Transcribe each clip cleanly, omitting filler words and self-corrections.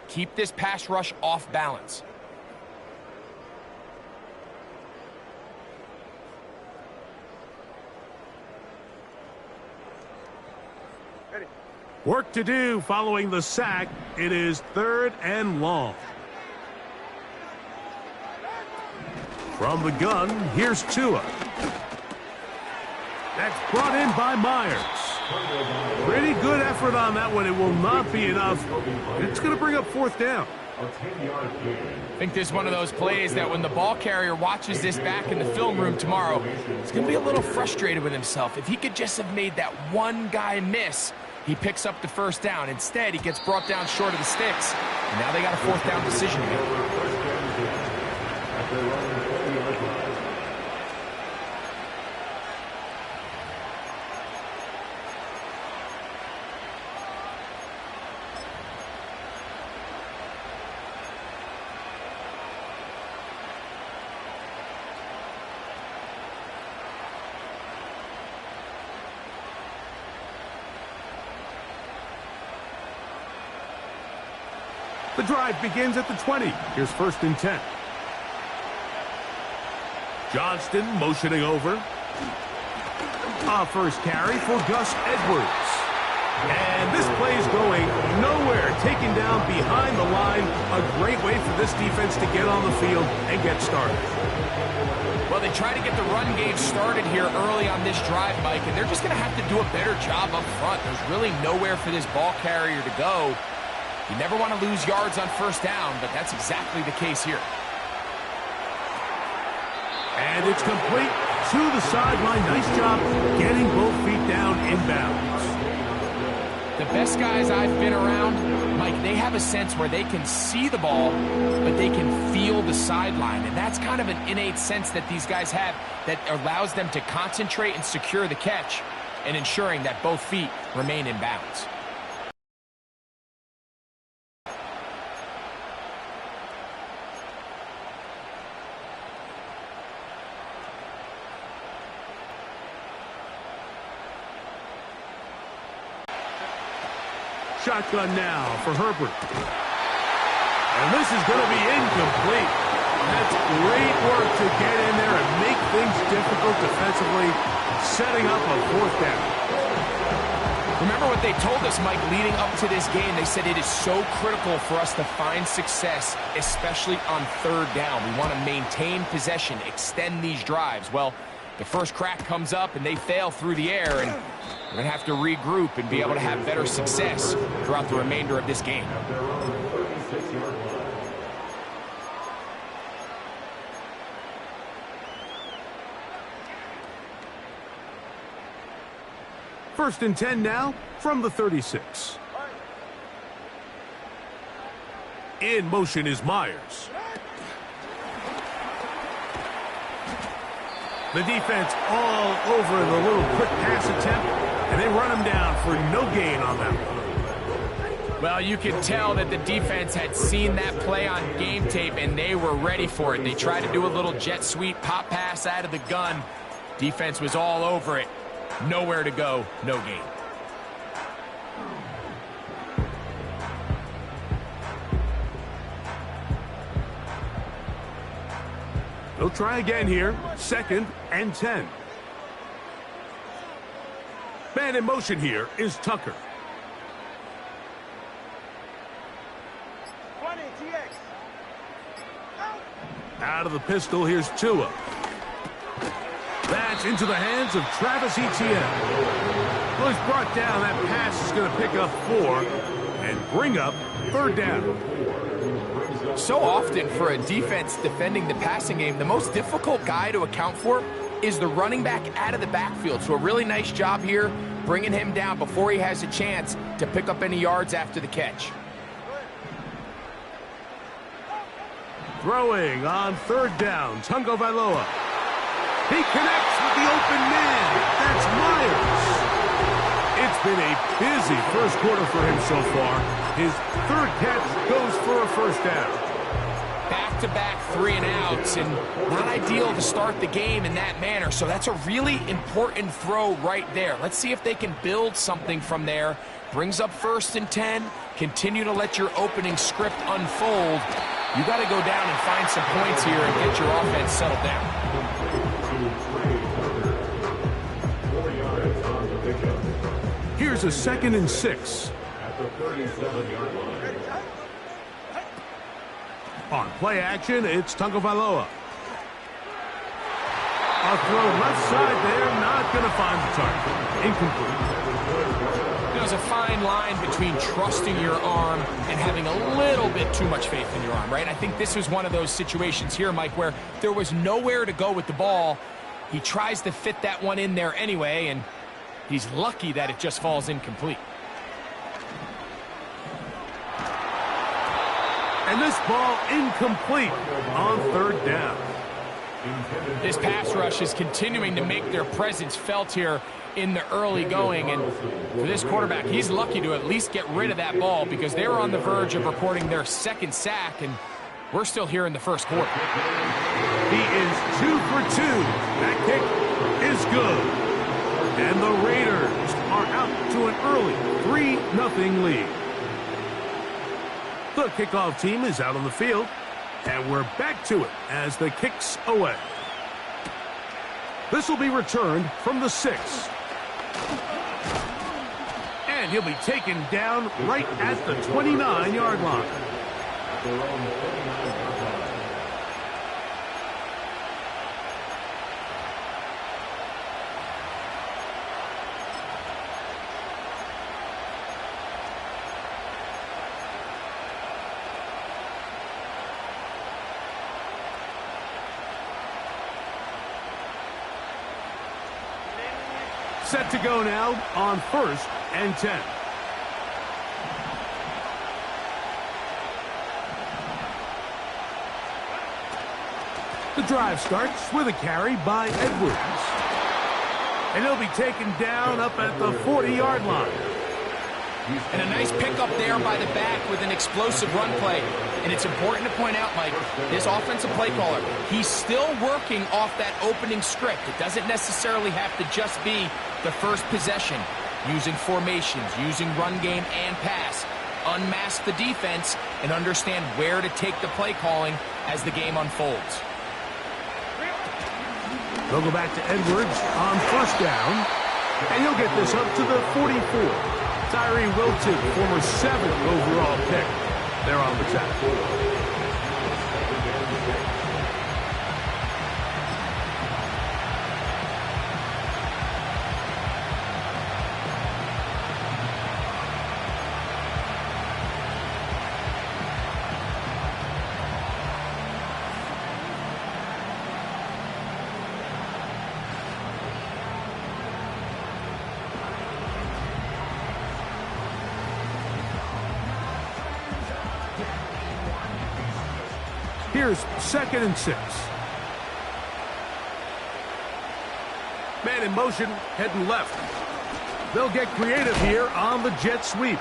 Keep this pass rush off balance. Work to do following the sack. It is 3rd and long. From the gun, here's Tua. That's brought in by Myers. Pretty good effort on that one. It will not be enough. It's going to bring up 4th down. I think this is one of those plays that when the ball carrier watches this back in the film room tomorrow, he's going to be a little frustrated with himself. If he could just have made that one guy miss, he picks up the 1st down. Instead, he gets brought down short of the sticks. And now they got a 4th down decision to make. The drive begins at the 20. Here's 1st and 10. Johnston motioning over. A first carry for Gus Edwards. And this play's going nowhere. Taken down behind the line. A great way for this defense to get on the field and get started. Well, they try to get the run game started here early on this drive, Mike, and they're just going to have to do a better job up front. There's really nowhere for this ball carrier to go. You never want to lose yards on 1st down, but that's exactly the case here. And it's complete to the sideline. Nice job getting both feet down inbounds. The best guys I've been around, Mike, they have a sense where they can see the ball, but they can feel the sideline. And that's kind of an innate sense that these guys have that allows them to concentrate and secure the catch and ensuring that both feet remain in bounds. Shotgun now for Herbert. And this is going to be incomplete. That's great work to get in there and make things difficult defensively, setting up a 4th down. Remember what they told us, Mike, leading up to this game. They said it is so critical for us to find success, especially on 3rd down. We want to maintain possession, extend these drives. Well, the first crack comes up and they fail through the air, and we're going to have to regroup and be able to have better success throughout the remainder of this game. First and 10 now from the 36. In motion is Myers. The defense all over the little quick pass attempt, and they run him down for no gain on that one. Well, you could tell that the defense had seen that play on game tape, and they were ready for it. They tried to do a little jet sweep pop pass out of the gun. Defense was all over it. Nowhere to go, no gain. They'll try again here. 2nd and 10. Man in motion here is Tucker. Out of the pistol, here's Tua. That's into the hands of Travis Etienne. Well, he's brought down. That pass is going to pick up 4 and bring up 3rd down. So often for a defense defending the passing game, the most difficult guy to account for is the running back out of the backfield. So a really nice job here bringing him down before he has a chance to pick up any yards after the catch. Throwing on 3rd down, Tungo Vailoa. He connects with the open man. That's Myers. It's been a busy first quarter for him so far. His 3rd catch goes for a 1st down. Back back-to-back 3-and-outs, and not ideal to start the game in that manner. So that's a really important throw right there. Let's see if they can build something from there. Brings up 1st and 10. Continue to let your opening script unfold. You got to go down and find some points here and get your offense settled down. Here's a 2nd and 6. At the 37-yard line. On play action, it's Tagovailoa. A throw left side there, not going to find the target. Incomplete. There's a fine line between trusting your arm and having a little bit too much faith in your arm, right? I think this was one of those situations here, Mike, where there was nowhere to go with the ball. He tries to fit that one in there anyway, and he's lucky that it just falls incomplete. And this ball incomplete on 3rd down. This pass rush is continuing to make their presence felt here in the early going. And for this quarterback, he's lucky to at least get rid of that ball because they were on the verge of recording their 2nd sack, and we're still here in the 1st quarter. He is 2 for 2. That kick is good. And the Raiders are out to an early 3-0 lead. The kickoff team is out on the field, and we're back to it as the kick's away. This will be returned from the 6. And he'll be taken down right at the 29-yard line. Set to go now on 1st and 10. The drive starts with a carry by Edwards. And he'll be taken down up at the 40-yard line. And a nice pickup there by the back with an explosive run play. And it's important to point out, Mike, this offensive play caller, he's still working off that opening script. It doesn't necessarily have to just be the first possession. Using formations, using run game and pass. Unmask the defense and understand where to take the play calling as the game unfolds. They'll go back to Edwards on 1st down. And he'll get this up to the 44. Tyree Wilton, former 7th overall pick. They're on the tackle. Here's 2nd and 6. Man in motion, heading left. They'll get creative here on the jet sweep.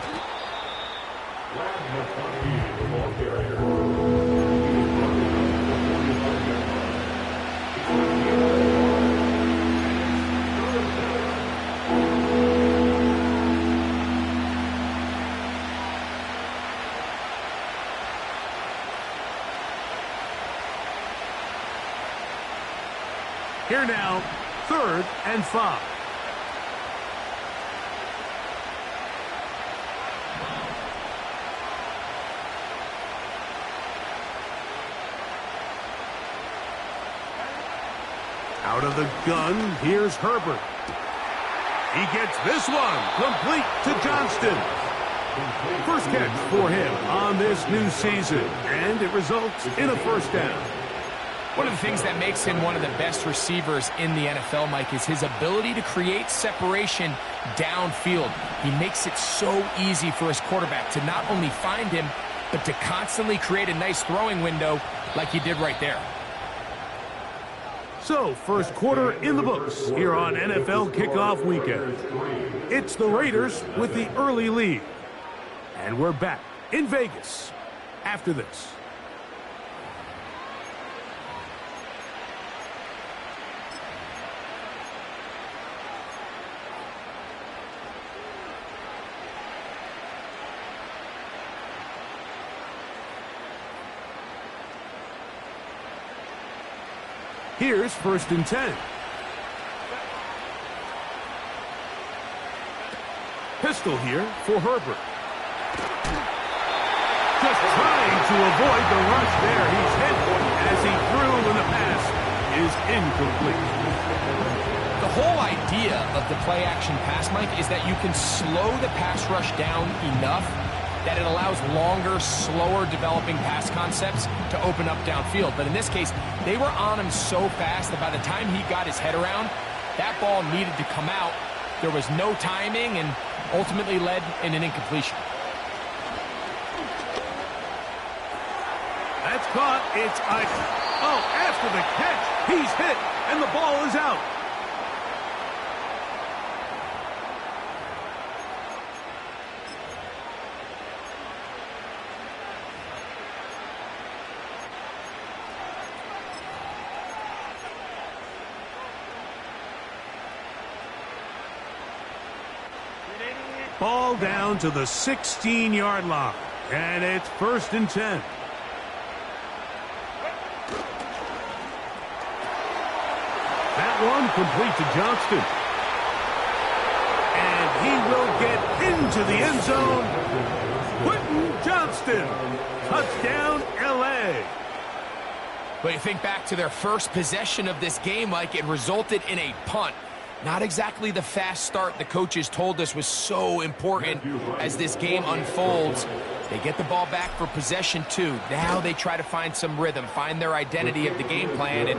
Here now, 3rd and 5. Out of the gun, here's Herbert. He gets this one complete to Johnston. First catch for him on this new season, and it results in a 1st down. One of the things that makes him one of the best receivers in the NFL, Mike, is his ability to create separation downfield. He makes it so easy for his quarterback to not only find him, but to constantly create a nice throwing window like he did right there. So, 1st quarter in the books here on NFL Kickoff Weekend. It's the Raiders with the early lead. And we're back in Vegas after this. Here's 1st and 10. Pistol here for Herbert. Just trying to avoid the rush there. He's hit as he threw when the pass is incomplete. The whole idea of the play-action pass, Mike, is that you can slow the pass rush down enough that it allows longer, slower developing pass concepts to open up downfield. But in this case, they were on him so fast that by the time he got his head around, that ball needed to come out. There was no timing and ultimately led in an incompletion. That's caught. It's oh, after the catch, he's hit, and the ball is out. Ball down to the 16-yard line, and it's 1st and 10. That one complete to Johnston. And he will get into the end zone. Quentin Johnston. Touchdown, L.A. But you think back to their first possession of this game, Mike, it resulted in a punt. Not exactly the fast start the coaches told us was so important as this game unfolds. They get the ball back for possession 2. Now they try to find some rhythm, find their identity of the game plan, and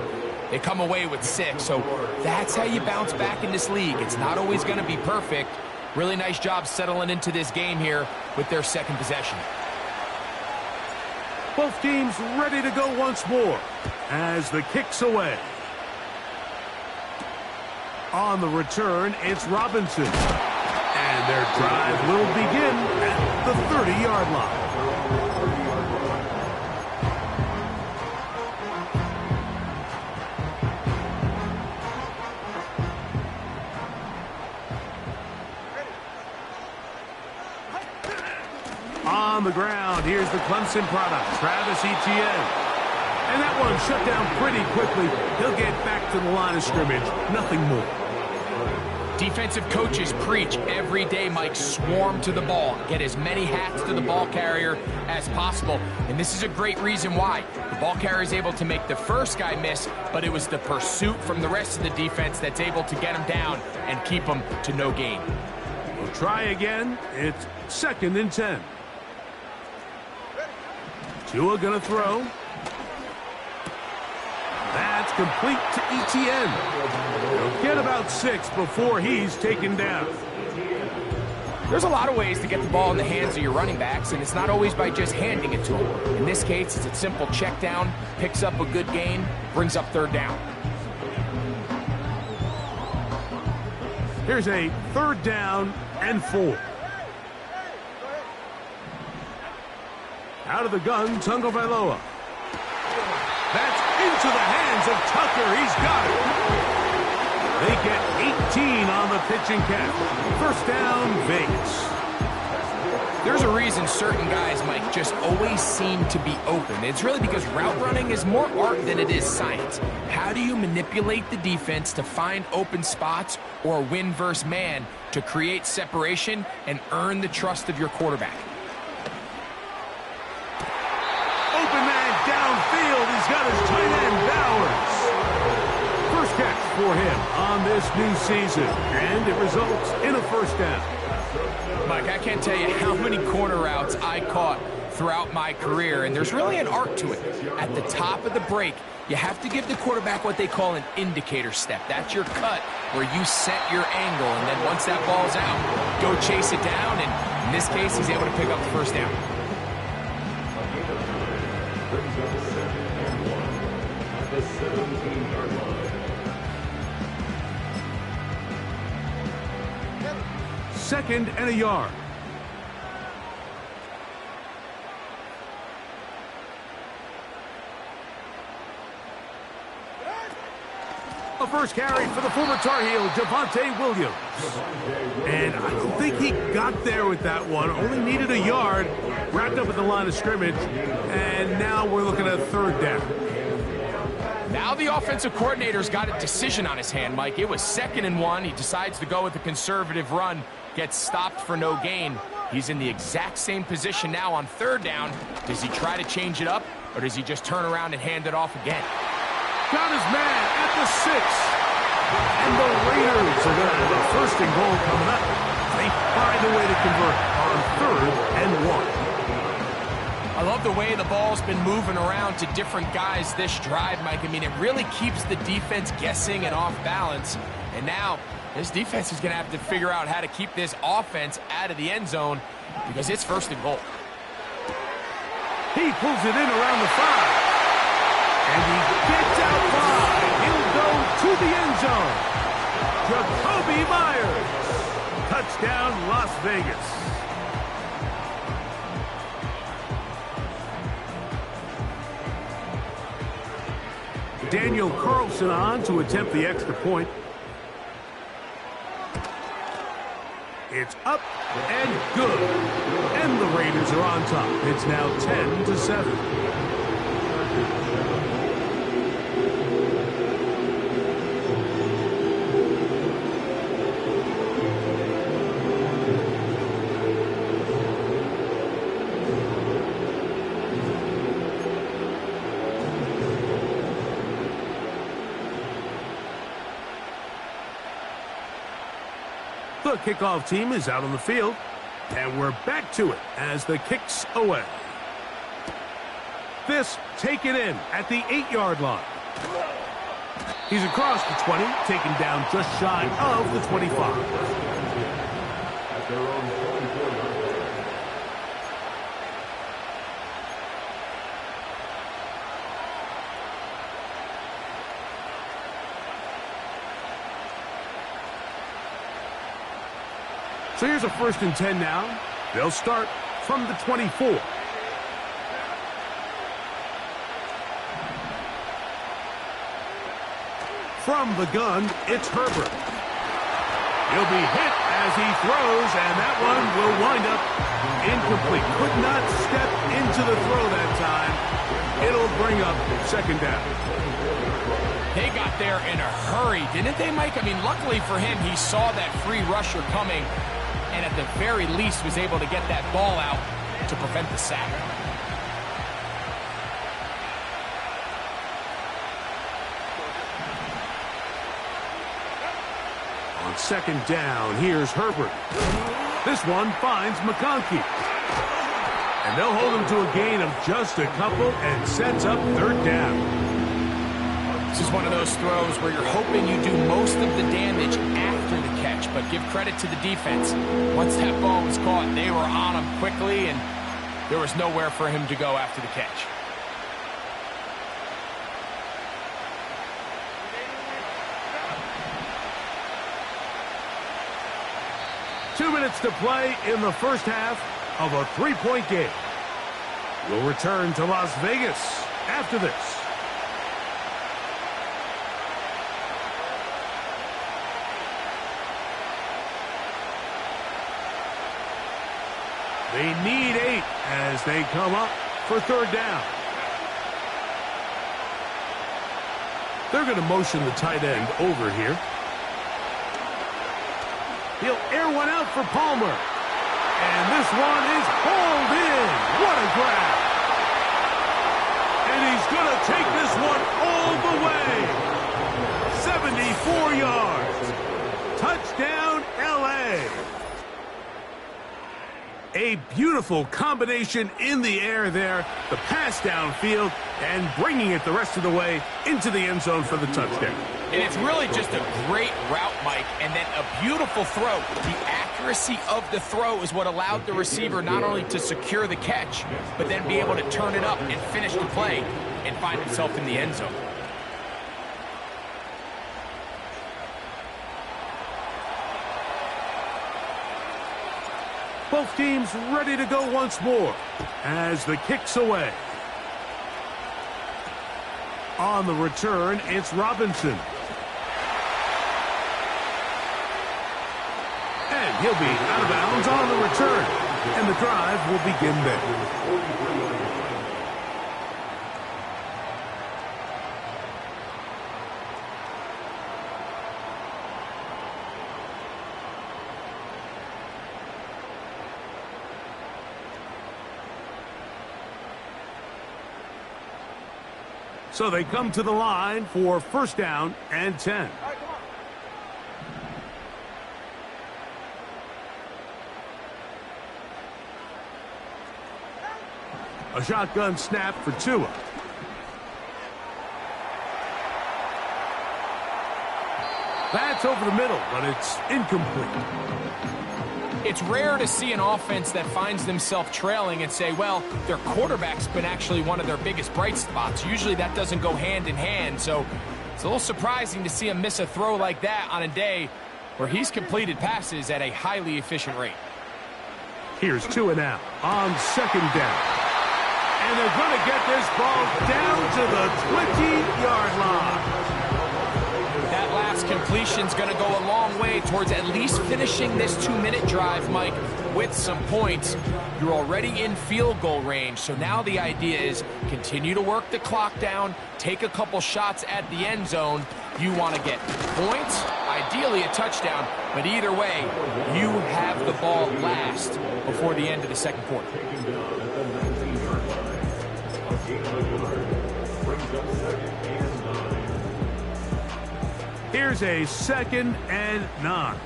they come away with 6. So that's how you bounce back in this league. It's not always going to be perfect. Really nice job settling into this game here with their second possession. Both teams ready to go once more as the kick's away. On the return, it's Robinson. And their drive will begin at the 30-yard line. On the ground, here's the Clemson product, Travis Etienne. And that one shut down pretty quickly. He'll get back to the line of scrimmage. Nothing more. Defensive coaches preach every day, Mike, swarm to the ball. Get as many hats to the ball carrier as possible. And this is a great reason why. The ball carrier is able to make the first guy miss, but it was the pursuit from the rest of the defense that's able to get him down and keep him to no gain. We'll try again. It's 2nd and 10. Tua gonna throw. That's complete to Etienne. He'll get about 6 before he's taken down. There's a lot of ways to get the ball in the hands of your running backs, and it's not always by just handing it to them. In this case, it's a simple check down, picks up a good gain, brings up 3rd down. Here's a 3rd down and 4. Out of the gun, Tagovailoa. That's into the hands of Tucker. He's got it. They get 18 on the pitching count. 1st down, Vegas. There's a reason certain guys, Mike, just always seem to be open. It's really because route running is more art than it is science. How do you manipulate the defense to find open spots or win versus man to create separation and earn the trust of your quarterback? Open man downfield. He's got his tight end, Bowers. First catch for him on this new season, and it results in a 1st down. Mike, I can't tell you how many corner routes I caught throughout my career, and there's really an art to it. At the top of the break, you have to give the quarterback what they call an indicator step. That's your cut where you set your angle, and then once that ball's out, go chase it down, and in this case, he's able to pick up the 1st down. Second and a yard. A first carry for the former Tar Heel, Javonte Williams. And I don't think he got there with that one. Only needed a yard. Wrapped up at the line of scrimmage. And now we're looking at 3rd down. Now the offensive coordinator's got a decision on his hand, Mike. It was 2nd and 1. He decides to go with a conservative run, gets stopped for no gain. He's in the exact same position now on 3rd down. Does he try to change it up, or does he just turn around and hand it off again? Got his man at the 6. And the Raiders are going to have a 1st and goal coming up. They find a way to convert on 3rd and 1. I love the way the ball's been moving around to different guys this drive, Mike. I mean, it really keeps the defense guessing and off balance. And now this defense is going to have to figure out how to keep this offense out of the end zone because it's 1st and goal. He pulls it in around the 5. And he gets out wide. He'll go to the end zone. Jacoby Myers. Touchdown, Las Vegas. Daniel Carlson on to attempt the extra point. It's up and good. And the Raiders are on top. It's now 10-7. The kickoff team is out on the field, and we're back to it as the kick's away. This taken in at the 8-yard line. He's across the 20, taken down just shy of the 25. So here's a 1st and 10 now. They'll start from the 24. From the gun, it's Herbert. He'll be hit as he throws, and that one will wind up incomplete. Could not step into the throw that time. It'll bring up 2nd down. They got there in a hurry, didn't they, Mike? I mean, luckily for him, he saw that free rusher coming, and at the very least was able to get that ball out to prevent the sack. On 2nd down, here's Herbert. This one finds McConkey. And they'll hold him to a gain of just a couple and sets up 3rd down. This is one of those throws where you're hoping you do most of the damage after the catch, but give credit to the defense. Once that ball was caught, they were on him quickly, and there was nowhere for him to go after the catch. Two minutes to play in the first half of a 3-point game. We'll return to Las Vegas after this. They need 8 as they come up for 3rd down. They're going to motion the tight end over here. He'll air one out for Palmer. And this one is hauled in. What a grab. And he's going to take this one all the way. 74 yards. Touchdown, L.A. A beautiful combination in the air there. The pass downfield and bringing it the rest of the way into the end zone for the touchdown. And it's really just a great route, Mike, and then a beautiful throw. The accuracy of the throw is what allowed the receiver not only to secure the catch, but then be able to turn it up and finish the play and find himself in the end zone. Both teams ready to go once more as the kick's away. On the return, it's Robinson. And he'll be out of bounds on the return. And the drive will begin there. So they come to the line for first down and 10. A shotgun snap for Tua. That's over the middle, but it's incomplete. It's rare to see an offense that finds themselves trailing and say, well, their quarterback's been actually one of their biggest bright spots. Usually that doesn't go hand in hand, so it's a little surprising to see him miss a throw like that on a day where he's completed passes at a highly efficient rate. Here's Tua now on second down. And they're going to get this ball down to the 20-yard line. That last completion's going to go a long way towards at least finishing this 2-minute drive, Mike, with some points. You're already in field goal range, so now the idea is continue to work the clock down, take a couple shots at the end zone. You want to get points, ideally a touchdown, but either way, you have the ball last before the end of the second quarter. Here's a 2nd and 9.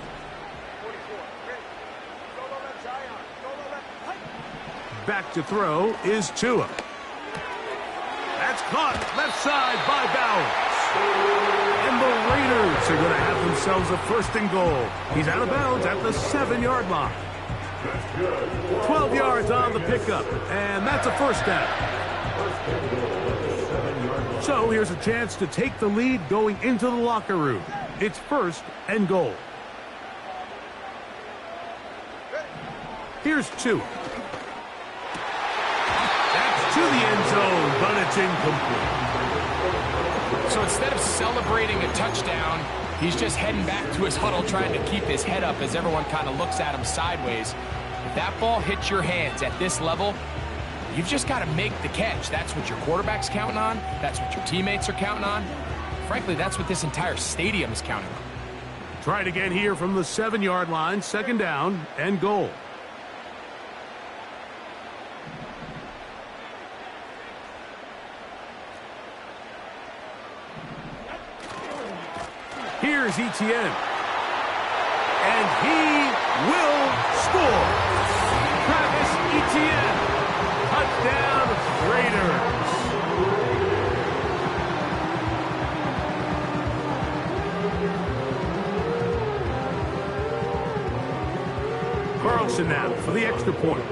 Back to throw is Tua. That's caught left side by Bowers. And the Raiders are going to have themselves a 1st and goal. He's out of bounds at the 7-yard line. 12 yards on the pickup, and that's a 1st down. So here's a chance to take the lead going into the locker room. It's 1st and goal. Here's Tua. That's to the end zone, but it's incomplete. So instead of celebrating a touchdown, he's just heading back to his huddle trying to keep his head up as everyone kind of looks at him sideways. If that ball hits your hands at this level, you've just got to make the catch. That's what your quarterback's counting on. That's what your teammates are counting on. Frankly, that's what this entire stadium is counting on. Try it again here from the 7-yard line, 2nd down and goal. Here's Etienne. And he will score. Travis Etienne. Touchdown, Raiders. Carlson now for the extra point.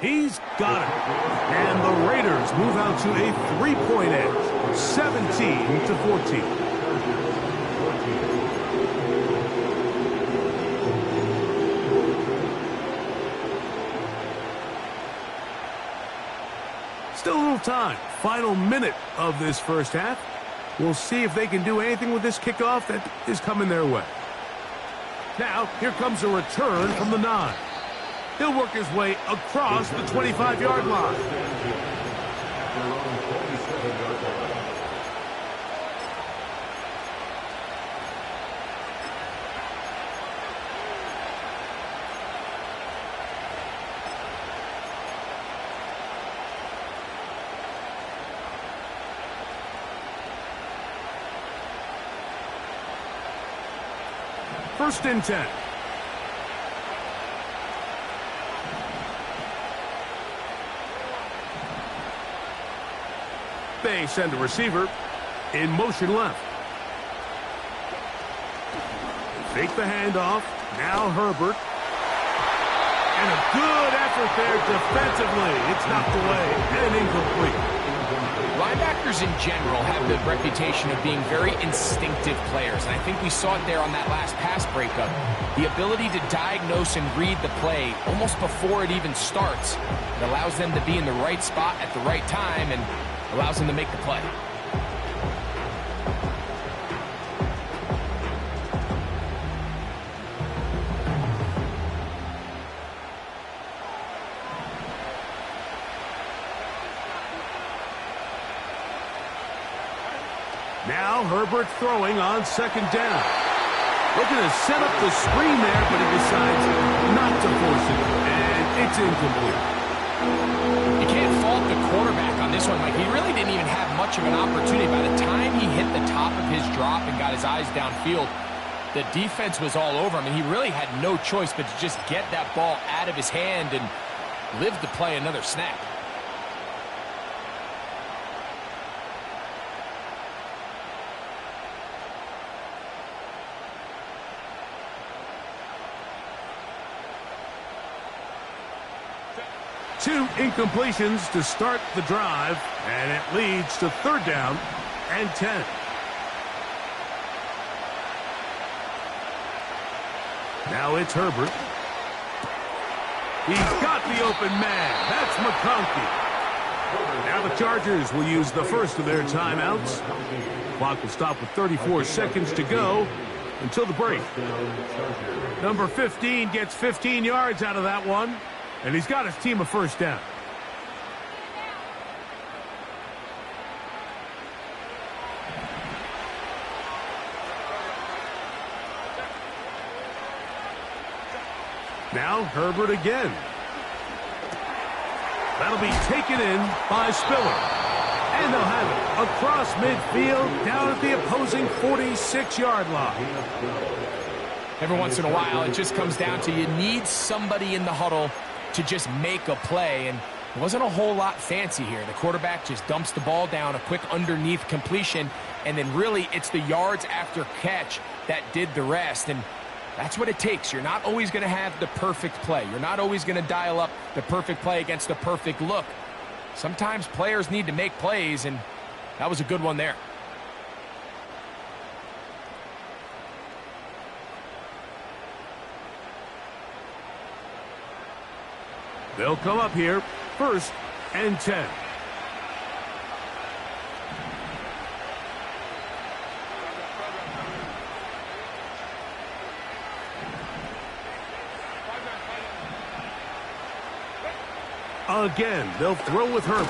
He's got it. And the Raiders move out to a 3-point edge, 17-14. Still a little time. Final minute of this first half. We'll see if they can do anything with this kickoff that is coming their way. Now, here comes a return from the 9. He'll work his way across the 25-yard line. First and 10. They send a receiver in motion left. Fake the handoff. Now Herbert. And a good effort there defensively. It's knocked away and incomplete. Linebackers in general have the reputation of being very instinctive players, and I think we saw it there on that last pass breakup. The ability to diagnose and read the play almost before it even starts. It allows them to be in the right spot at the right time and allows them to make the play. Now Herbert throwing on 2nd down. Looking to set up the screen there, but he decides not to force it. And it's incomplete. You quarterback on this one, Mike. He really didn't even have much of an opportunity. By the time he hit the top of his drop and got his eyes downfield, the defense was all over him, and he really had no choice but to just get that ball out of his hand and live to play another snap. Two incompletions to start the drive, and it leads to 3rd down and 10. Now it's Herbert. He's got the open man. That's McConkey. Now the Chargers will use the first of their timeouts. Clock will stop with 34 seconds to go until the break. Number 15 gets 15 yards out of that one. And he's got his team a 1st down. Now Herbert again. That'll be taken in by Spiller. And they'll have it across midfield down at the opposing 46-yard line. Every once in a while, it just comes down to you need somebody in the huddle to just make a play, and it wasn't a whole lot fancy here. The quarterback just dumps the ball down, a quick underneath completion, and then really it's the yards after catch that did the rest, and that's what it takes. You're not always going to have the perfect play. You're not always going to dial up the perfect play against the perfect look. Sometimes players need to make plays, and that was a good one there. They'll come up here, 1st and 10. Again, they'll throw with Herbert.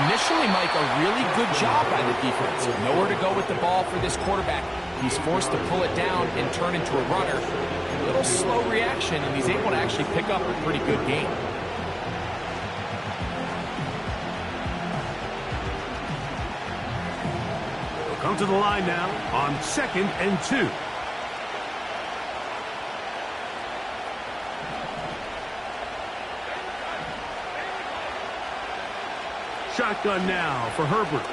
Initially, Mike, a really good job by the defense. Nowhere to go with the ball for this quarterback. He's forced to pull it down and turn into a runner. A little slow reaction, and he's able to actually pick up a pretty good game. They'll come to the line now on 2nd and 2. Shotgun now for Herbert.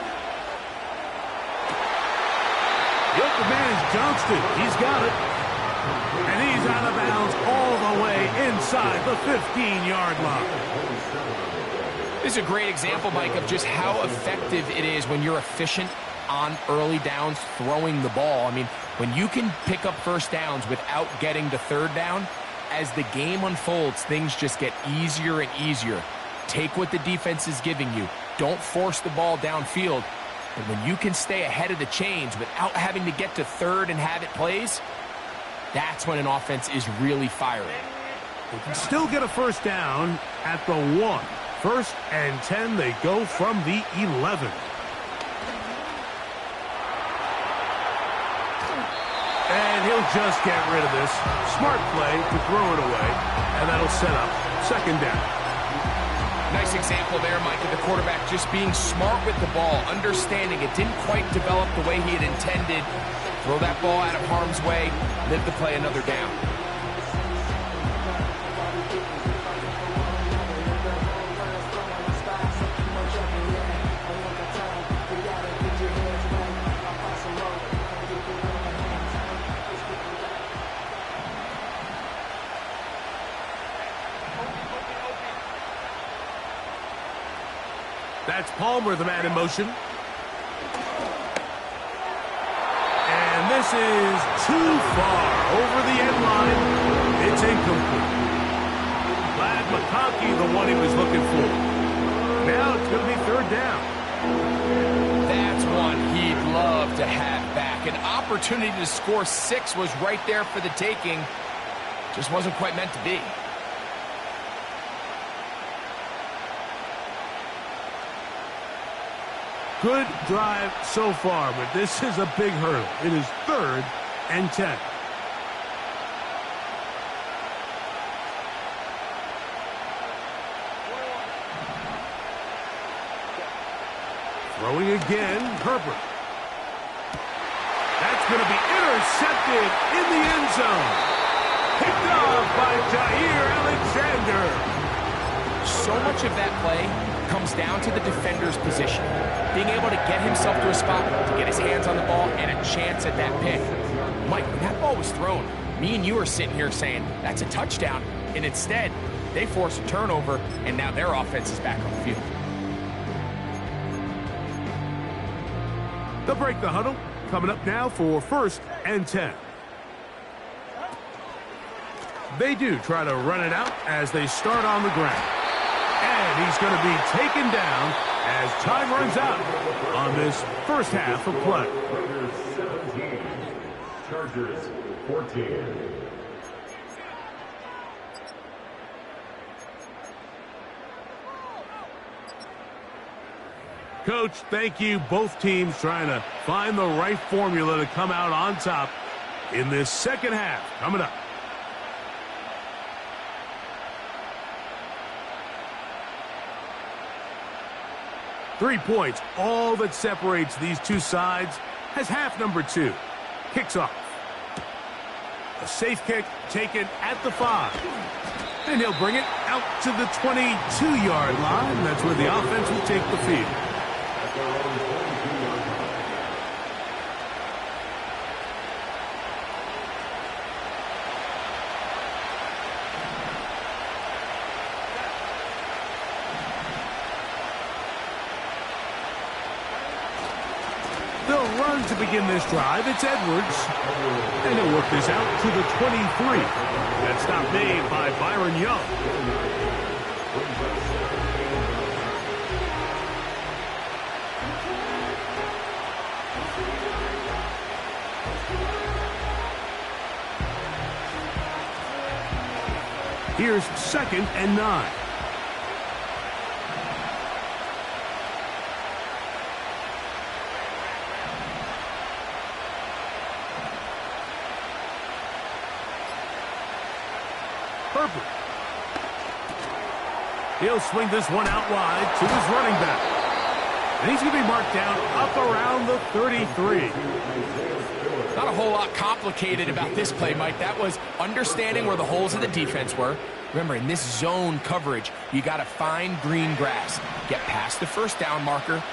The open man is Johnston. He's got it. And he's out of bounds all the way inside the 15-yard line. This is a great example, Mike, of just how effective it is when you're efficient on early downs throwing the ball. I mean, when you can pick up 1st downs without getting the 3rd down, as the game unfolds, things just get easier and easier. Take what the defense is giving you. Don't force the ball downfield. And when you can stay ahead of the chains without having to get to 3rd and have it plays, that's when an offense is really firing. They can still get a 1st down at the 1. 1st and 10, they go from the 11. And he'll just get rid of this. Smart play to throw it away, and that'll set up 2nd down. Nice example there, Mike, of the quarterback just being smart with the ball, understanding it didn't quite develop the way he had intended. Throw that ball out of harm's way, live to play another down. That's Palmer, the man in motion. And this is too far over the end line. It's incomplete. Glad McConkey, the one he was looking for. Now it's going to be 3rd down. That's one he'd love to have back. An opportunity to score 6 was right there for the taking. Just wasn't quite meant to be. Good drive so far, but this is a big hurdle. It is 3rd and 10. Throwing again, Herbert. That's going to be intercepted in the end zone. Picked off by Jair Alexander. So much of that play comes down to the defender's position. Being able to get himself to a spot, to get his hands on the ball, and a chance at that pick. Mike, when that ball was thrown, me and you are sitting here saying, that's a touchdown. And instead, they force a turnover, and now their offense is back on the field. They'll break the huddle. Coming up now for 1st and 10. They do try to run it out as they start on the ground. And he's going to be taken down as time runs out on this first half of play. Chargers 14. Coach, thank you. Both teams trying to find the right formula to come out on top in this second half. Coming up. Three points, all that separates these two sides, has half number 2. Kicks off. A safe kick taken at the 5. And he'll bring it out to the 22-yard line. That's where the offense will take the field. They'll run to begin this drive. It's Edwards. And he'll work this out to the 23. That stop made by Byron Young. Here's 2nd and 9. Herbert. He'll swing this one out wide to his running back. And he's going to be marked down up around the 33. Not a whole lot complicated about this play, Mike. That was understanding where the holes of the defense were. Remember, in this zone coverage, you got to find green grass. Get past the first down marker,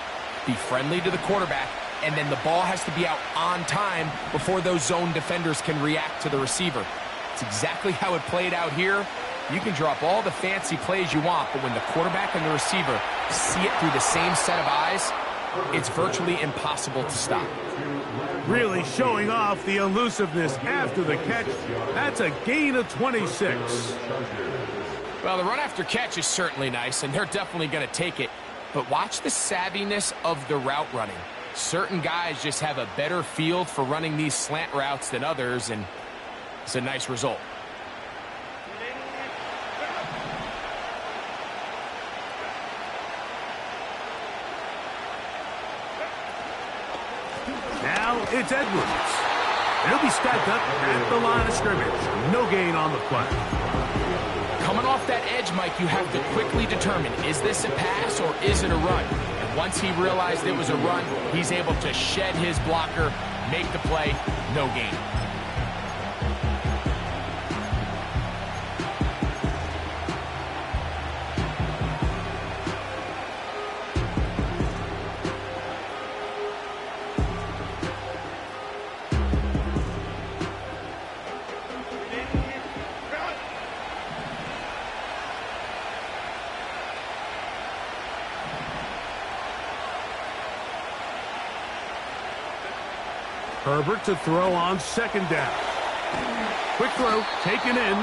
be friendly to the quarterback, and then the ball has to be out on time before those zone defenders can react to the receiver. It's exactly how it played out here. You can drop all the fancy plays you want, but when the quarterback and the receiver see it through the same set of eyes, it's virtually impossible to stop. Really showing off the elusiveness after the catch. That's a gain of 26. Well, the run after catch is certainly nice, and they're definitely going to take it. But watch the savviness of the route running. Certain guys just have a better feel for running these slant routes than others, and it's a nice result. Now it's Edwards. He'll be stacked up at the line of scrimmage. No gain on the play. Coming off that edge, Mike, you have to quickly determine, is this a pass or is it a run? And once he realized it was a run, he's able to shed his blocker, make the play, no gain. Herbert to throw on second down. Quick throw taken in.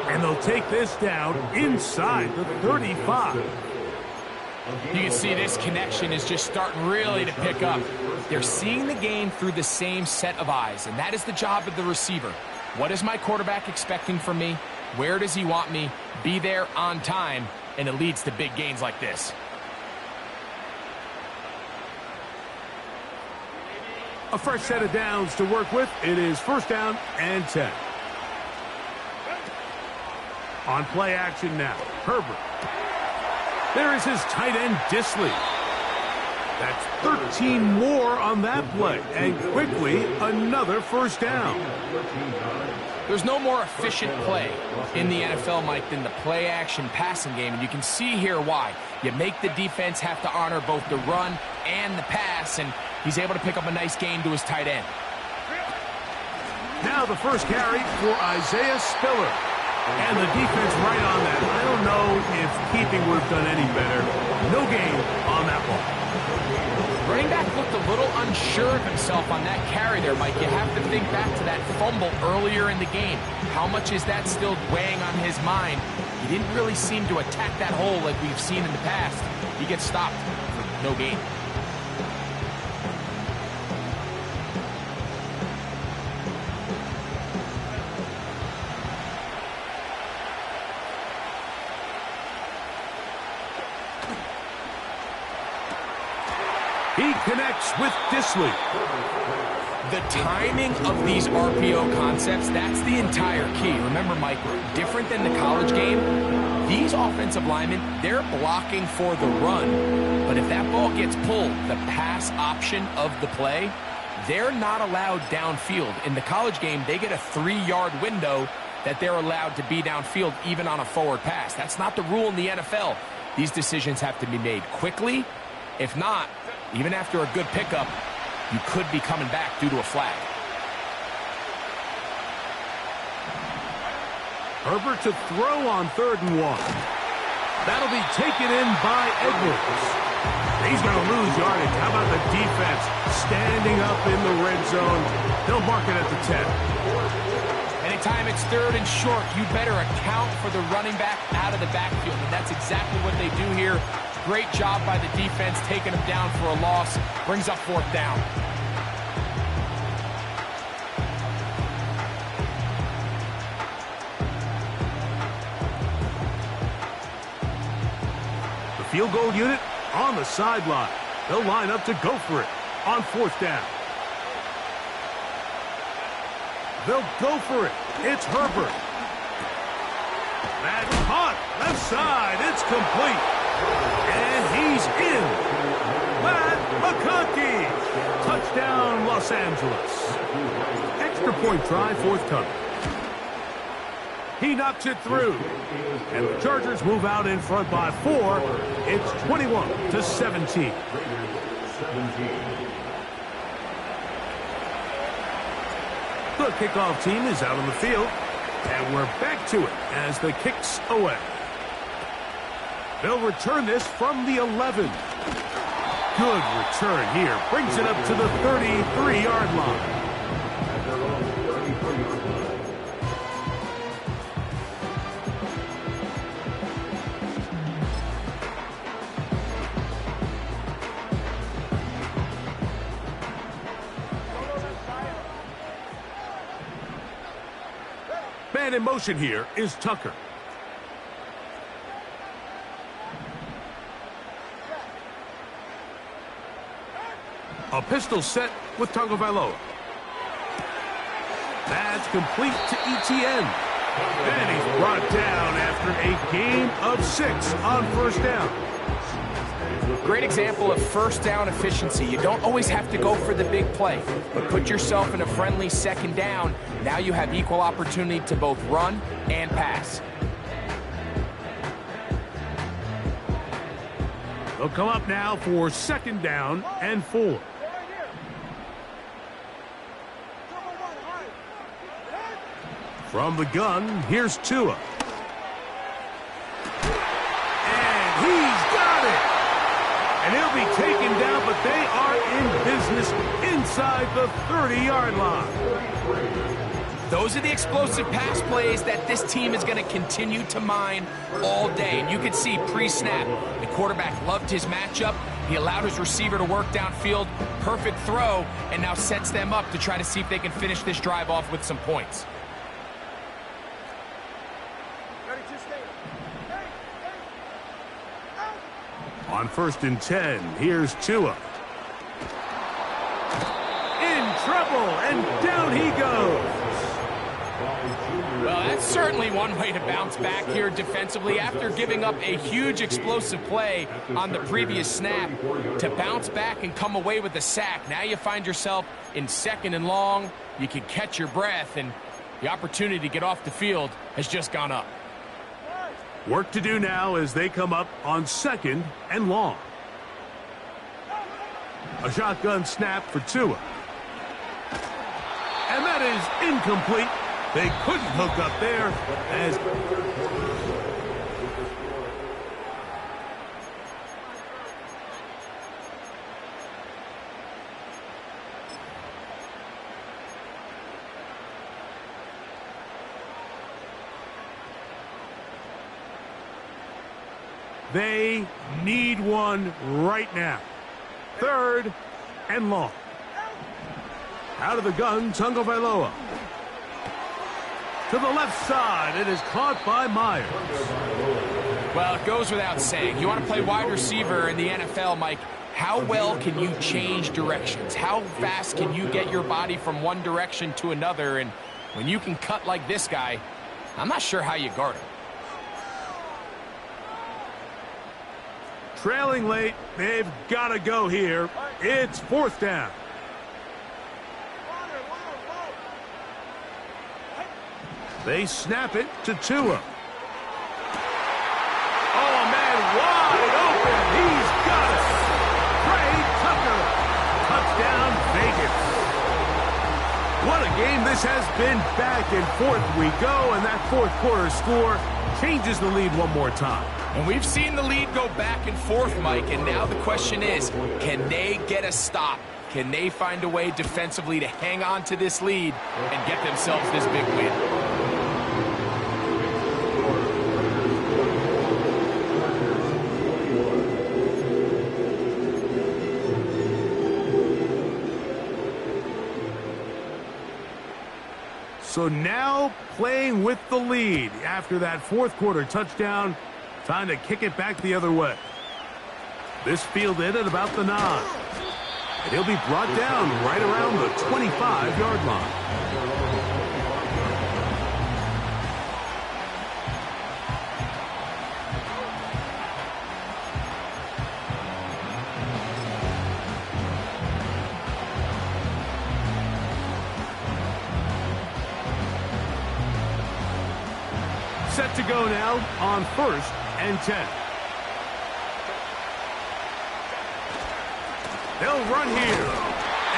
And they'll take this down inside the 35. You can see this connection is just starting really to pick up. They're seeing the game through the same set of eyes, and that is the job of the receiver. What is my quarterback expecting from me? Where does he want me? Be there on time, and it leads to big gains like this. A fresh set of downs to work with. It is 1st down and 10. On play action now, Herbert. There is his tight end, Disley. That's 13 more on that play. And quickly, another first down. There's no more efficient play in the NFL, Mike, than the play-action passing game, and you can see here why. You make the defense have to honor both the run and the pass, and he's able to pick up a nice gain to his tight end. Now the first carry for Isaiah Spiller. And the defense right on that. I don't know if keeping would have done any better. No gain on that ball. Running back looked a little unsure of himself on that carry there, Mike. You have to think back to that fumble earlier in the game. How much is that still weighing on his mind? He didn't really seem to attack that hole like we've seen in the past. He gets stopped for no gain. He connects with Disley. The timing of these RPO concepts, that's the entire key. Remember, Mike, different than the college game, these offensive linemen, they're blocking for the run. But if that ball gets pulled, the pass option of the play, they're not allowed downfield. In the college game, they get a 3-yard window that they're allowed to be downfield even on a forward pass. That's not the rule in the NFL. These decisions have to be made quickly. If not, even after a good pickup, you could be coming back due to a flag. Herbert to throw on 3rd and 1. That'll be taken in by Edwards. He's going to lose yardage. How about the defense standing up in the red zone? They'll mark it at the 10. Anytime it's 3rd and short, you better account for the running back out of the backfield, and that's exactly what they do here. Great job by the defense, taking him down for a loss. Brings up 4th down. The field goal unit on the sideline. They'll line up to go for it on 4th down. They'll go for it. It's Herbert. That's caught. Left side. It's complete. And he's in. Matt McConkey. Touchdown, Los Angeles. Extra point try forthcoming. He knocks it through. And the Chargers move out in front by 4. It's 21-17. The kickoff team is out on the field. And we're back to it as the kick's away. They'll return this from the 11. Good return here. Brings it up to the 33-yard line. Man in motion here is Tucker. A pistol set with Tagovailoa. That's complete to ETN. And he's brought down after a gain of 6 on 1st down. Great example of 1st down efficiency. You don't always have to go for the big play, but put yourself in a friendly 2nd down. Now you have equal opportunity to both run and pass. They'll come up now for 2nd down and 4. From the gun, here's Tua. And he's got it! And he'll be taken down, but they are in business inside the 30-yard line. Those are the explosive pass plays that this team is going to continue to mine all day. And you can see pre-snap, the quarterback loved his matchup. He allowed his receiver to work downfield. Perfect throw, and now sets them up to try to see if they can finish this drive off with some points. On 1st and 10, here's Tua. In trouble, and down he goes. Well, that's Certainly one way to bounce back here defensively after giving up a huge explosive play on the previous snap. To bounce back and come away with a sack, now you find yourself in 2nd and long. You can catch your breath, and the opportunity to get off the field has just gone up. Work to do now as they come up on 2nd and long. A shotgun snap for Tua. And that is incomplete. They couldn't hook up there as they need one right now. 3rd and long. Out of the gun, Tagovailoa. To the left side, it is caught by Myers. Well, it goes without saying. You want to play wide receiver in the NFL, Mike, how well can you change directions? How fast can you get your body from one direction to another? And when you can cut like this guy, I'm not sure how you guard him. Trailing late, they've got to go here. It's 4th down. They snap it to Tua. Oh, man, wide open. He's got it. Trey Tucker. Touchdown, Vegas. What a game this has been. Back and forth we go, and that 4th quarter score changes the lead one more time. And we've seen the lead go back and forth, Mike, and now the question is, can they get a stop? Can they find a way defensively to hang on to this lead and get themselves this big win? So now playing with the lead after that 4th quarter touchdown. Time to kick it back the other way. This fielded at about the 9. And he'll be brought down right around the 25-yard line. Set to go now on 1st and 10. They'll run here.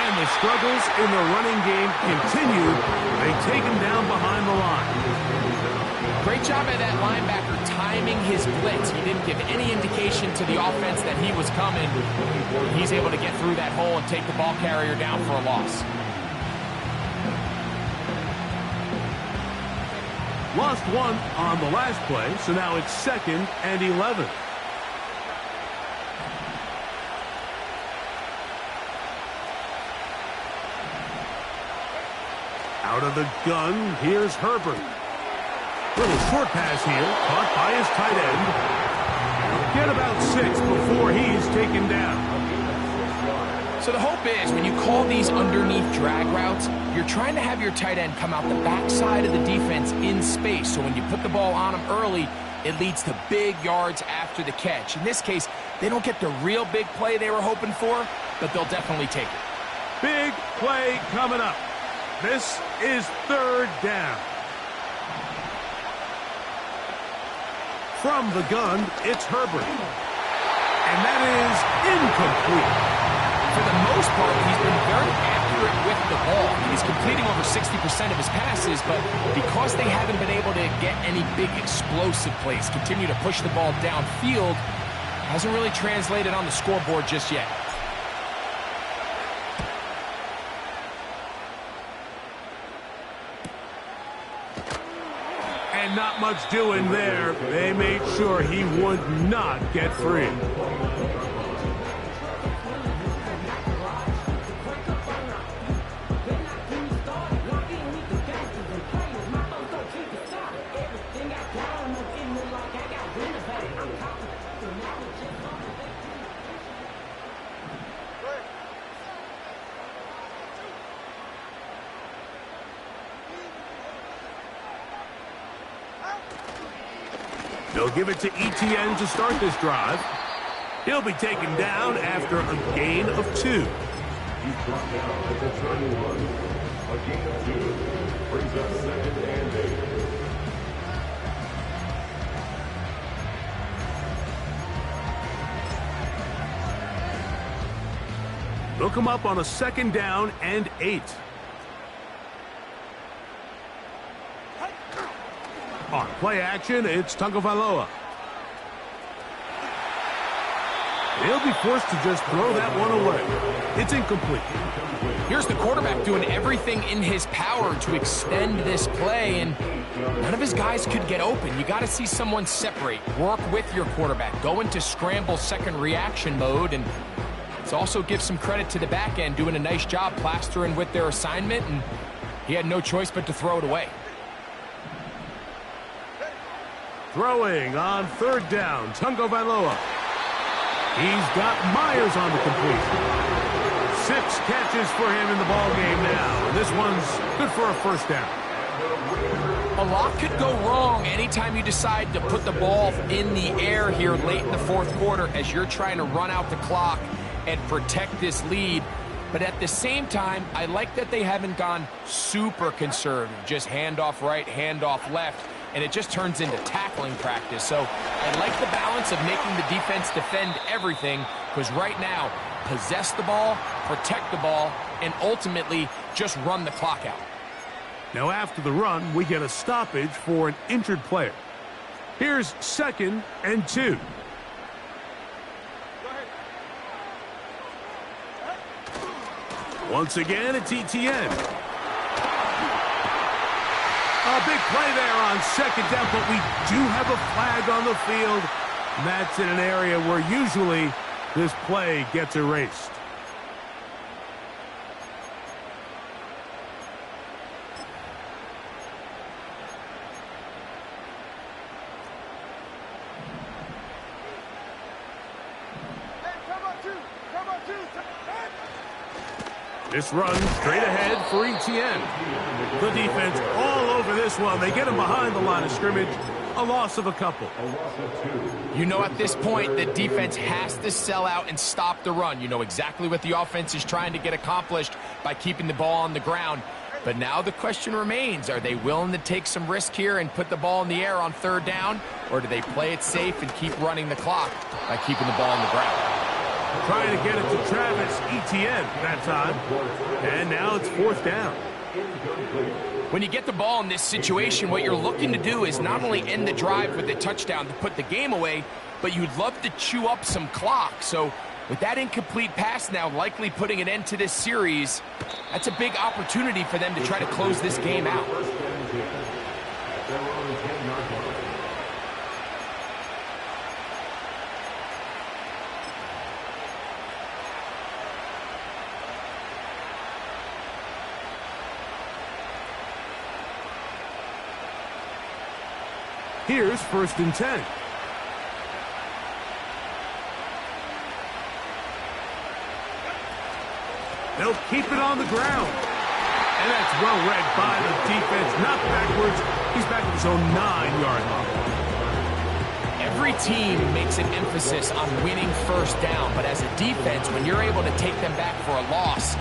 And the struggles in the running game continue. They take him down behind the line. Great job by that linebacker timing his blitz. He didn't give any indication to the offense that he was coming. He's able to get through that hole and take the ball carrier down for a loss. Lost one on the last play, so now it's 2nd and 11. Out of the gun, here's Herbert. Little short pass here, caught by his tight end. Get about 6 before he's taken down. So the hope is when you call these underneath drag routes, you're trying to have your tight end come out the backside of the defense in space. So when you put the ball on him early, it leads to big yards after the catch. In this case, they don't get the real big play they were hoping for, but they'll definitely take it. Big play coming up. This is 3rd down. From the gun, it's Herbert. And that is incomplete. For the most part, he's been very accurate with the ball. He's completing over 60% of his passes, but because they haven't been able to get any big explosive plays, continue to push the ball downfield, hasn't really translated on the scoreboard just yet. And not much doing there. They made sure he would not get free. They'll give it to ETN to start this drive. He'll be taken down after a gain of 2. He's brought down at the 31. A gain of 2. Brings up 2nd and 8. They'll come up on a 2nd down and 8. On play action, it's Tagovailoa. They'll be forced to just throw that one away. It's incomplete. Here's the quarterback doing everything in his power to extend this play, and none of his guys could get open. You got to see someone separate, work with your quarterback, go into scramble second reaction mode, and let's also give some credit to the back end doing a nice job plastering with their assignment, and he had no choice but to throw it away. Throwing on 3rd down, Tagovailoa. He's got Myers on the completion. 6 catches for him in the ball game now. And this one's good for a 1st down. A lot could go wrong anytime you decide to put the ball in the air here late in the 4th quarter as you're trying to run out the clock and protect this lead. But at the same time, I like that they haven't gone super conservative. Just handoff right, handoff left, and it just turns into tackling practice. So I like the balance of making the defense defend everything, because right now, possess the ball, protect the ball, and ultimately just run the clock out. Now after the run, we get a stoppage for an injured player. Here's 2nd and 2. Once again, it's ETN. A big play there on 2nd down, but we do have a flag on the field. And that's in an area where usually this play gets erased. This run straight ahead for ETN. The defense all over this one. They get him behind the line of scrimmage. A loss of a couple. You know, at this point, the defense has to sell out and stop the run. You know exactly what the offense is trying to get accomplished by keeping the ball on the ground. But now the question remains, are they willing to take some risk here and put the ball in the air on 3rd down? Or do they play it safe and keep running the clock by keeping the ball on the ground? Trying to get it to Travis Etienne that time. And now it's 4th down. When you get the ball in this situation, what you're looking to do is not only end the drive with a touchdown to put the game away, but you'd love to chew up some clock. So with that incomplete pass now likely putting an end to this series, that's a big opportunity for them to try to close this game out. Here's 1st and 10. They'll keep it on the ground. And that's well read by the defense. Knocked backwards. He's back at his own 9-yard line. Every team makes an emphasis on winning 1st down, but as a defense, when you're able to take them back for a loss,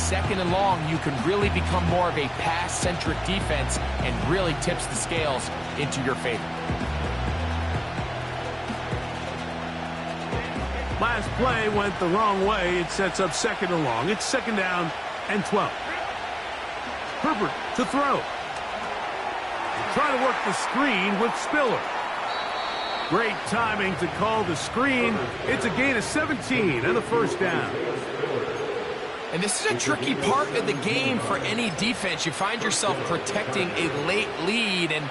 2nd and long, you can really become more of a pass-centric defense and really tips the scales into your favor. Last play went the wrong way. It sets up 2nd and long. It's 2nd down and 12. Herbert to throw. Trying to work the screen with Spiller. Great timing to call the screen. It's a gain of 17 and a 1st down. And this is a tricky part of the game for any defense. You find yourself protecting a late lead, and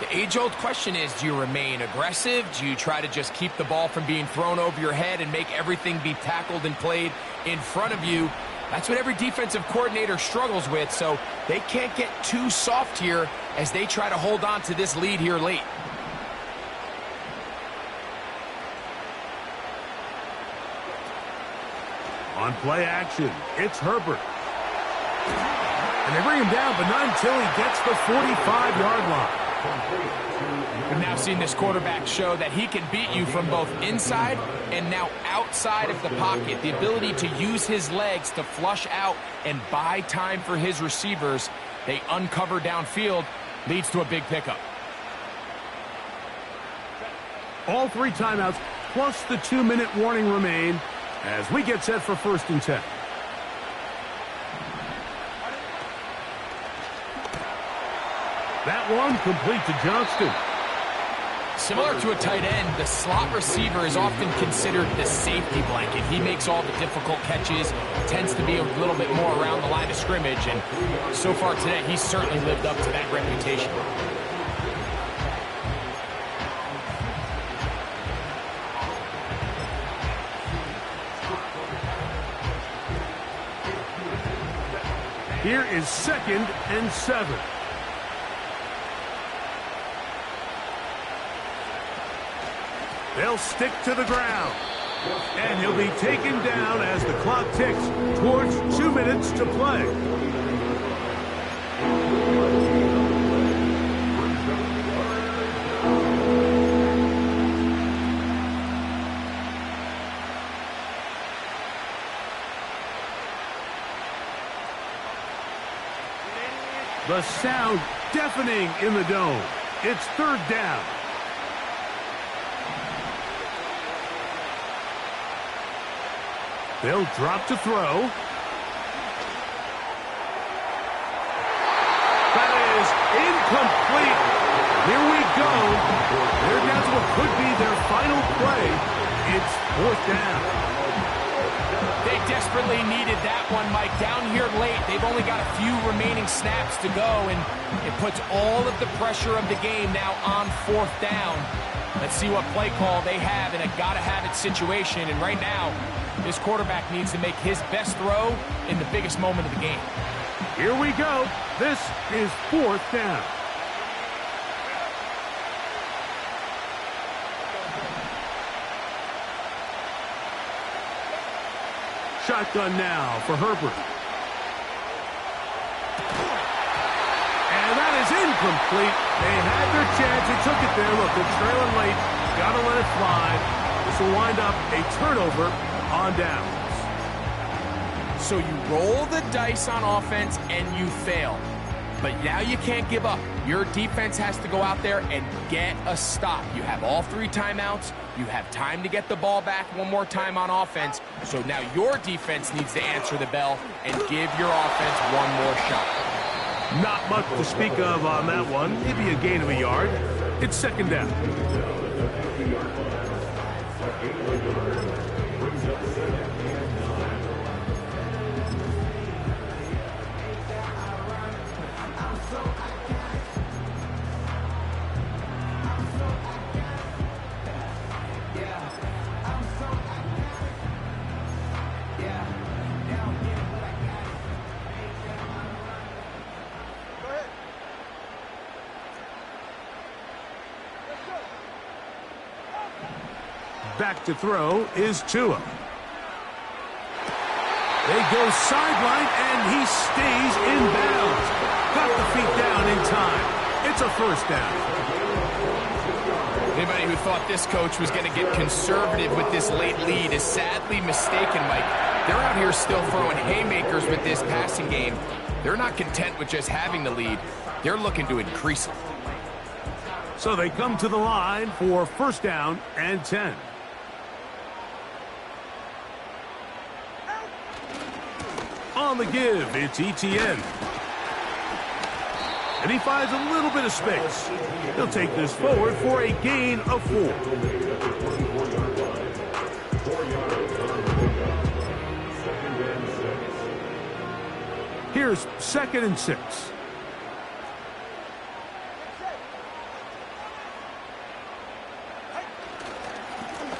the age-old question is, do you remain aggressive? Do you try to just keep the ball from being thrown over your head and make everything be tackled and played in front of you? That's what every defensive coordinator struggles with, so they can't get too soft here as they try to hold on to this lead here late. On play action, it's Herbert. And they bring him down, but not until he gets the 45-yard line. We've now seen this quarterback show that he can beat you from both inside and now outside of the pocket. The ability to use his legs to flush out and buy time for his receivers. They uncover downfield, leads to a big pickup. All 3 timeouts plus the 2-minute warning remain as we get set for 1st and 10. That one complete to Johnston. Similar to a tight end, the slot receiver is often considered the safety blanket. He makes all the difficult catches, tends to be a little bit more around the line of scrimmage, and so far today, he's certainly lived up to that reputation. Here is 2nd and 7. They'll stick to the ground. And he'll be taken down as the clock ticks towards 2 minutes to play. The sound deafening in the dome. It's 3rd down. They'll drop to throw. That is incomplete. Here we go. They're down to what could be their final play. It's 4th down. They desperately needed that one, Mike. Down here late, they've only got a few remaining snaps to go, and it puts all of the pressure of the game now on 4th down. Let's see what play call they have in a gotta-have-it situation, and right now, this quarterback needs to make his best throw in the biggest moment of the game. Here we go. This is 4th down. Shotgun now for Herbert. And that is incomplete. They had their chance. They took it there. Look, they're trailing late. Got to let it fly. This will wind up a turnover on downs. So you roll the dice on offense and you fail. But now you can't give up. Your defense has to go out there and get a stop. You have all 3 timeouts. You have time to get the ball back one more time on offense. So now your defense needs to answer the bell and give your offense one more shot. Not much to speak of on that one. Maybe a gain of a yard. It's 2nd down. Back to throw is Tua. They go sideline, and he stays in bounds. Got the feet down in time. It's a 1st down. Anybody who thought this coach was going to get conservative with this late lead is sadly mistaken, Mike. They're out here still throwing haymakers with this passing game. They're not content with just having the lead. They're looking to increase it. So they come to the line for 1st down and 10. On the give, it's ETN. And he finds a little bit of space. He'll take this forward for a gain of 4. Here's 2nd and 6.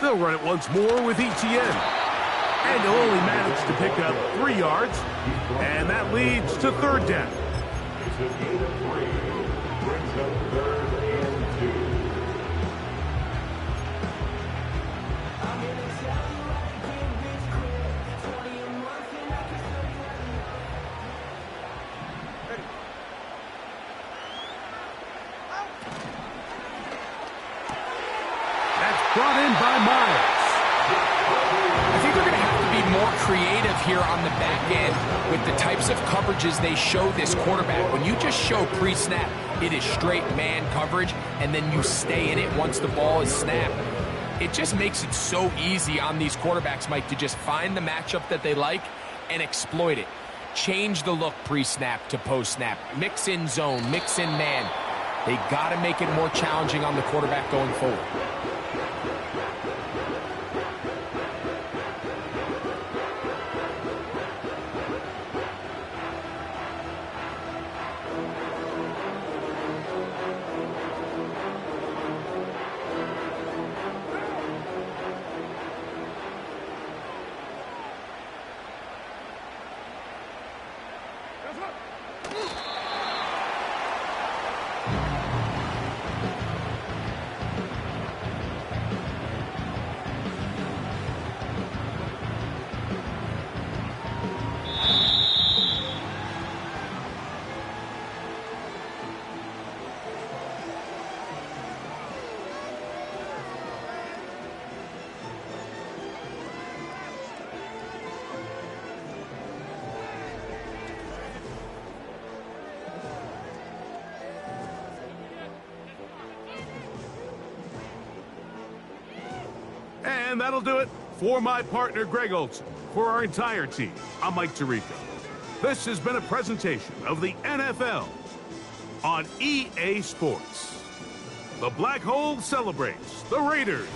They'll run it once more with ETN. And they'll only manage to pick up 3 yards. And that leads to 3rd down. brought in by Miles. I think they're going to have to be more creative here on the back end with the types of coverages they show this quarterback. When you just show pre-snap, it is straight man coverage, and then you stay in it once the ball is snapped. It just makes it so easy on these quarterbacks, Mike, to just find the matchup that they like and exploit it. Change the look pre-snap to post-snap. Mix in zone, mix in man. They got to make it more challenging on the quarterback going forward. And that'll do it for my partner, Greg Olson. For our entire team, I'm Mike Tirico. This has been a presentation of the NFL on EA Sports. The Black Hole celebrates. The Raiders